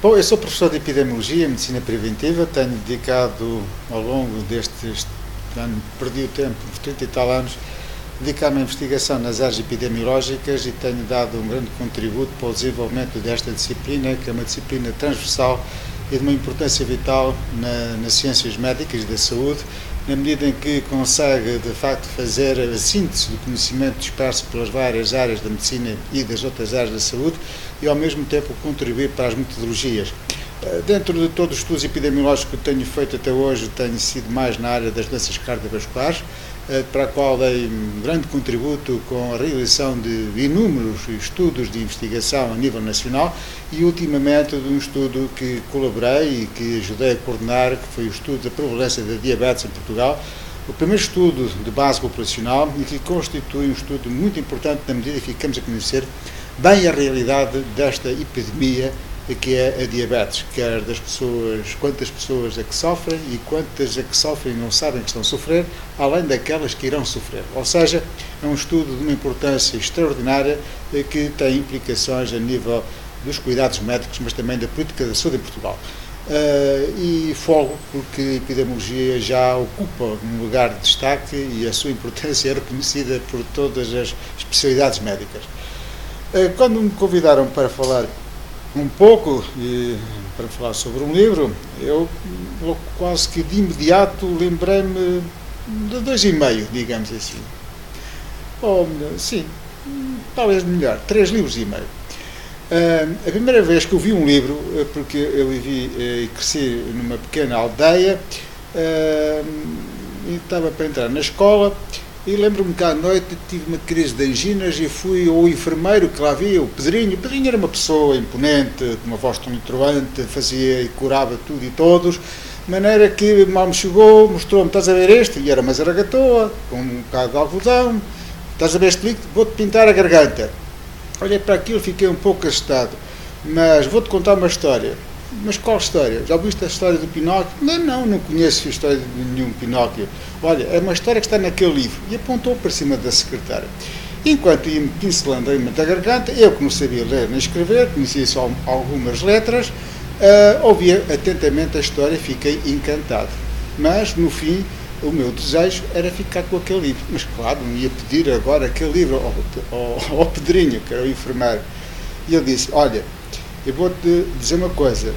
Bom, eu sou professor de Epidemiologia e Medicina Preventiva, tenho dedicado ao longo destes ano, perdi o tempo, 30 e tal anos, dedicar-me à investigação nas áreas epidemiológicas e tenho dado um grande contributo para o desenvolvimento desta disciplina, que é uma disciplina transversal e de uma importância vital nas ciências médicas e da saúde, na medida em que consegue, de facto, fazer a síntese do conhecimento disperso pelas várias áreas da medicina e das outras áreas da saúde e, ao mesmo tempo, contribuir para as metodologias. Dentro de todos os estudos epidemiológicos que tenho feito até hoje, tenho sido mais na área das doenças cardiovasculares, para a qual dei um grande contributo com a realização de inúmeros estudos de investigação a nível nacional e, ultimamente, de um estudo que colaborei e que ajudei a coordenar, que foi o estudo da prevalência da diabetes em Portugal, o primeiro estudo de base populacional e que constitui um estudo muito importante na medida que ficamos a conhecer bem a realidade desta epidemia que é a diabetes, quer das pessoas, quantas pessoas é que sofrem e quantas é que sofrem e não sabem que estão a sofrer, além daquelas que irão sofrer. Ou seja, é um estudo de uma importância extraordinária que tem implicações a nível dos cuidados médicos, mas também da política da saúde em Portugal. E folgo porque a epidemiologia já ocupa um lugar de destaque e a sua importância é reconhecida por todas as especialidades médicas. Quando me convidaram para falar um pouco para falar sobre um livro, eu quase que de imediato lembrei-me de 2,5, digamos assim. Ou melhor, sim, talvez melhor, 3 livros e meio. A primeira vez que eu vi um livro, porque eu vivi e cresci numa pequena aldeia, e estava para entrar na escola, e lembro-me que à noite tive uma crise de anginas e fui ao enfermeiro que lá havia, o Pedrinho. O Pedrinho era uma pessoa imponente, de uma voz tão entroante, fazia e curava tudo e todos, de maneira que mal me chegou, mostrou-me, estás a ver este? E era uma zaragatoa, com um bocado de algodão, estás a ver este líquido? Vou-te pintar a garganta. Olhei para aquilo, fiquei um pouco assustado, mas vou-te contar uma história. Mas qual história? Já ouviste a história do Pinóquio? Não conheço a história de nenhum Pinóquio. Olha, é uma história que está naquele livro. E apontou para cima da secretária. Enquanto ia-me pincelando a garganta, eu que não sabia ler nem escrever, conhecia só algumas letras, ouvia atentamente a história e fiquei encantado. Mas, no fim, o meu desejo era ficar com aquele livro. Mas, claro, não ia pedir agora aquele livro ao Pedrinho, que era o enfermeiro. E ele disse, olha, eu vou-te dizer uma coisa,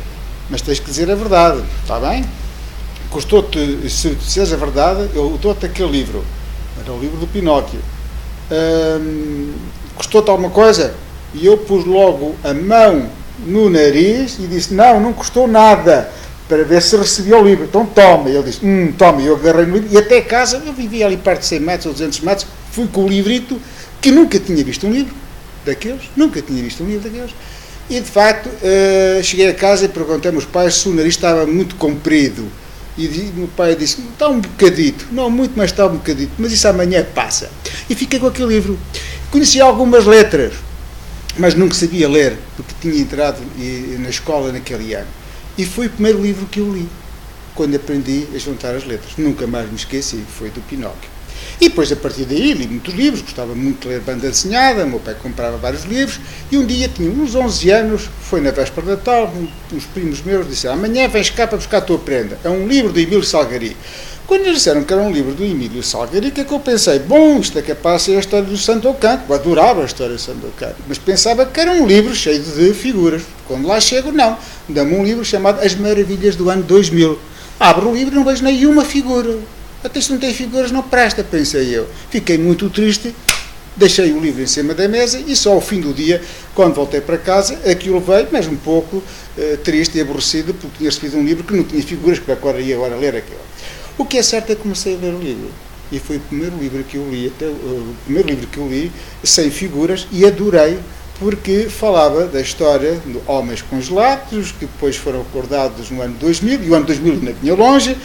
mas tens que dizer a verdade, está bem? Custou-te, se disseres a verdade, eu dou-te aquele livro. Era o livro do Pinóquio. Custou-te alguma coisa? E eu pus logo a mão no nariz e disse, não custou nada, para ver se recebia o livro. Então toma. E ele disse, toma. E eu agarrei no livro e até casa, eu vivia ali perto de 100 metros ou 200 metros, fui com o livrito, que nunca tinha visto um livro daqueles, e de facto cheguei a casa e perguntei aos meus pais se o nariz estava muito comprido e o meu pai disse, está um bocadito, não muito, mas está um bocadito, mas isso amanhã passa. E fiquei com aquele livro. Conhecia algumas letras, mas nunca sabia ler, porque tinha entrado na escola naquele ano. E foi o primeiro livro que eu li, quando aprendi a juntar as letras. Nunca mais me esqueci, foi do Pinóquio. E depois, a partir daí, li muitos livros, gostava muito de ler banda desenhada, meu pai comprava vários livros, e um dia, tinha uns 11 anos, foi na véspera de Natal, uns primos meus disseram, amanhã vens cá para buscar a tua prenda. É um livro do Emílio Salgari. Quando eles disseram que era um livro do Emílio Salgari, que é que eu pensei, bom, isto é capaz de ser a história do Santo Ocanto, eu adorava a história do Santo Ocanto, mas pensava que era um livro cheio de figuras. Quando lá chego, não. Dá-me um livro chamado As Maravilhas do Ano 2000. Abro o livro e não vejo nenhuma figura. Até se não tem figuras não presta, pensei eu. Fiquei muito triste, deixei o livro em cima da mesa e só ao fim do dia, quando voltei para casa, aquilo veio, mas um pouco triste e aborrecido, porque tinha recebido um livro que não tinha figuras, que agora ia ler aquilo. O que é certo é que comecei a ler o livro. E foi o primeiro livro que eu li, sem figuras, e adorei, porque falava da história de homens congelados, que depois foram acordados no ano 2000, e o ano 2000 ainda vinha longe,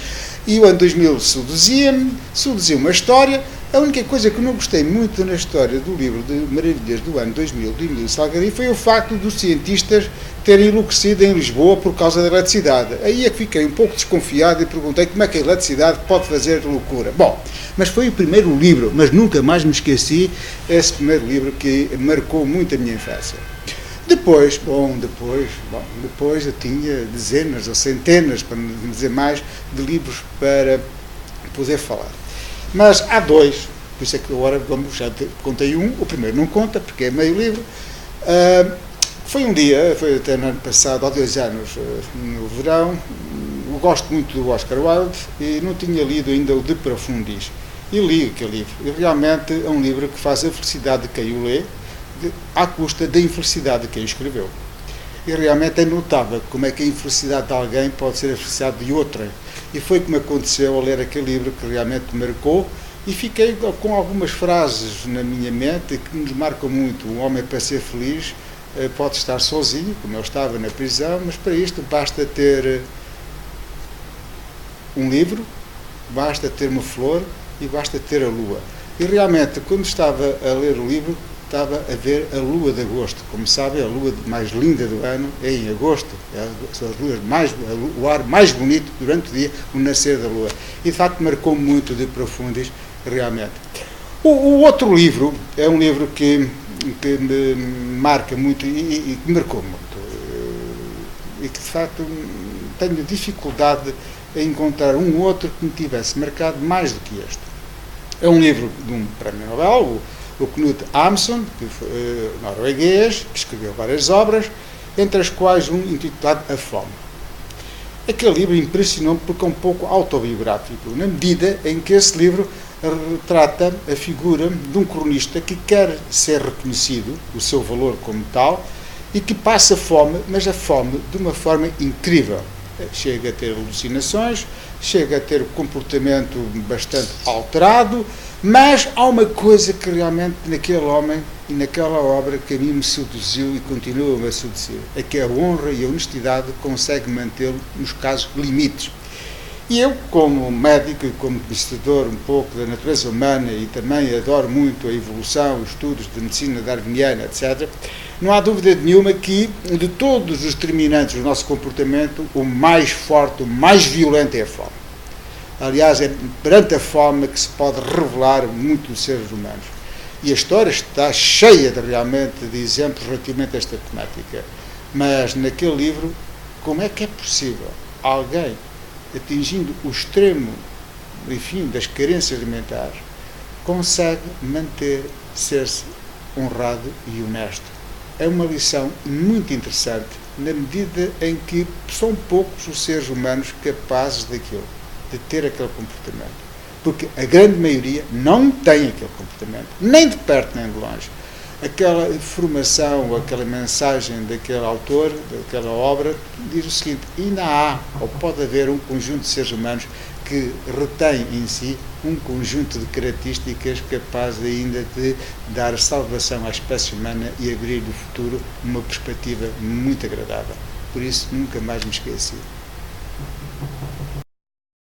e o ano 2000 seduziu uma história. A única coisa que eu não gostei muito na história do livro de Maravilhas do ano 2000, do Emílio Salgari, foi o facto dos cientistas terem enlouquecido em Lisboa por causa da eletricidade. Aí é que fiquei um pouco desconfiado e perguntei como é que a eletricidade pode fazer loucura. Bom, mas foi o primeiro livro, mas nunca mais me esqueci, esse primeiro livro que marcou muito a minha infância. Depois eu tinha dezenas ou centenas, para não dizer mais, de livros para poder falar. Mas há dois, por isso é que agora já contei um, o primeiro não conta, porque é meio livro. Foi um dia, foi até no ano passado, há 2 anos, no verão. Eu gosto muito do Oscar Wilde e não tinha lido ainda o De Profundis. E li aquele livro. E realmente é um livro que faz a felicidade de quem o lê, à custa da infelicidade de quem o escreveu. E realmente é notável como é que a infelicidade de alguém pode ser a felicidade de outra. E foi como aconteceu ao ler aquele livro, que realmente me marcou, e fiquei com algumas frases na minha mente que nos marcam muito. Um homem, para ser feliz, pode estar sozinho, como eu estava na prisão, mas para isto basta ter um livro, basta ter uma flor e basta ter a lua. E realmente, quando estava a ler o livro, estava a ver a lua de agosto. Como sabem, a lua mais linda do ano é em agosto. São as luas o ar mais bonito durante o dia, o nascer da lua. E de facto marcou muito De Profundis, realmente. O outro livro é um livro que me marca muito e que marcou muito. E que de facto tenho dificuldade em encontrar um outro que me tivesse marcado mais do que este. É um livro de um prémio Nobel, o Knut Hamsun, que foi norueguês, que escreveu várias obras, entre as quais um intitulado A Fome. Aquele livro impressionou-me porque é um pouco autobiográfico, na medida em que esse livro retrata a figura de um cronista que quer ser reconhecido, o seu valor como tal, e que passa fome, mas a fome de uma forma incrível. Chega a ter alucinações, chega a ter um comportamento bastante alterado, mas há uma coisa que realmente naquele homem e naquela obra que a mim me seduziu e continua-me a seduzir, é que a honra e a honestidade conseguem mantê-lo nos casos limites. E eu, como médico e como conhecedor um pouco da natureza humana e também adoro muito a evolução, os estudos de medicina darwiniana, etc., não há dúvida nenhuma que, de todos os determinantes do nosso comportamento, o mais forte, o mais violento é a fome. Aliás, é perante a fome que se pode revelar muito dos seres humanos. E a história está cheia realmente de exemplos relativamente a esta temática. Mas naquele livro, como é que é possível alguém, atingindo o extremo, enfim, das carências alimentares, consegue ser-se honrado e honesto? É uma lição muito interessante, na medida em que são poucos os seres humanos capazes daquilo, de ter aquele comportamento. Porque a grande maioria não tem aquele comportamento, nem de perto nem de longe. Aquela informação, aquela mensagem daquele autor, daquela obra, diz o seguinte: ainda há, ou pode haver, um conjunto de seres humanos que retém em si um conjunto de características capaz ainda de dar salvação à espécie humana e abrir no futuro uma perspectiva muito agradável. Por isso, nunca mais me esqueci.